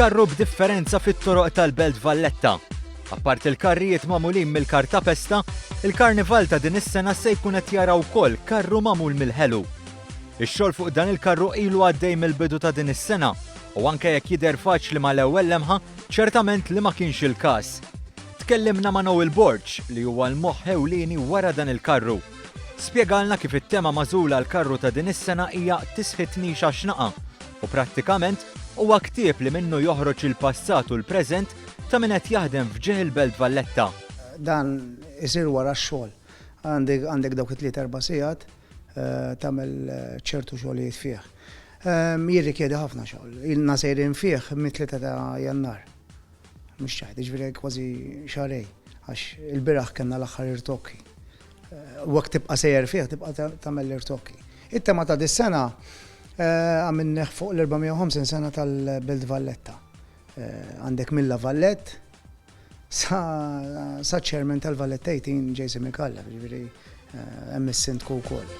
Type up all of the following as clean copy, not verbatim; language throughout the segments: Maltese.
Karru b'differenza fit-toroq tal-Belt Valletta. Apart il-karrijiet magħmulin mill-karta pesta, il-karnival ta' din is-sena se jkun qed jara wkoll karru magħmul mill-ħelu. Ix-xogħol fuq dan il-karru ilu għaddej mill-bidu ta' din is-sena u anke jekk jidher faċli mal-ewwel lemħa, ċertament li ma kienx il-każ. Tkellimna ma' Noel Borg li huwa l-moħħ ewlieni wara dan il-karru. Spjegalna kif it-tema magħżula l-karru ta' din is-sena hija tisħitnix għax-xnaqa u prattikament huwa ktieb li minnu joħroġ il-passat u l-preżent ta' min qed jaħdem f'ġieħ il-Belt Valletta. Dan isir wara x-xogħol. Għandek dawk it-3-4 sigħat tagħmel ċertu xogħlijiet fih. Jirrikjedi ħafna xogħol. Ilna sejrin fih mit-3 ta' Jannar. Mhux ċajt, jiġifieri kważi xarej għax il-biraħ kellna l-aħħar irtokki. Waqt tibqa' sejjer fih tibqa' tagħmel l-irtokki. It-tema ta' dis-sena għamilneħ fuq l-450 sena tal-Belt Valletta. Għandek Milla Vallett sa ċermen tal-Valletta 18 Jason Mikalla, ġifieri hemm is-sindku wkoll.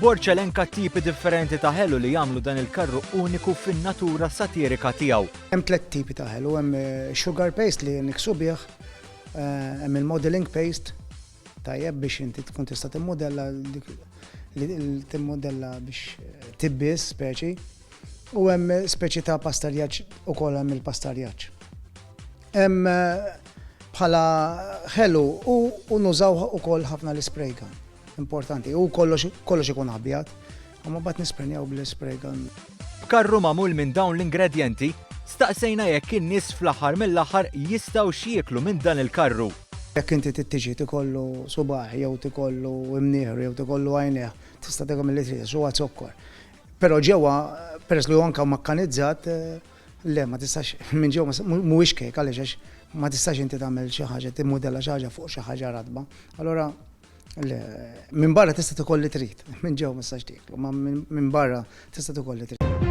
Borg elenka tipi differenti ta' ħelu li jagħmlu dan il-karru uniku fin-natura satirika tiegħu. Hemm 3 tipi ta' ħelu, hemm sugar paste li niksu bih, hemm il-modeling paste tajjeb biex inti tkun tista' timmodella timmodella biex tibbies speċi, u hemm speċi ta' pastarjaġġ ukoll hemm il-pastarjaġġ. Hemm bħala ħelu u nużaw ukoll ħafna l-spray gun. Importanti, u kollox ikun abjad, imma mbagħad nisprenjaw bl-spray gun. Karru magħmul minn dawn l-ingredjenti, staqsejna jekk in-nies fl-aħħar mill-aħħar jistgħu x'jieklu minn dan il-karru. Jekk inti tittiġi tikollu subaħ jew tikollu imnieħru jew tikollu għajneħ, tista' tagħmel milli trid huwa zokkor. Però ġewwa peress li anke makkanizzat, le ma tistax minn ġewwa mhuwiex kejk għaliex għax ma tistax inti tagħmel xi ħaġa timmudella xi ħaġa fuq xi ħaġa radba. Allura minn barra tista' tikoll li trid, minn ġewwa ma tistax tieklu, ma minn barra tista' tikoll li trid.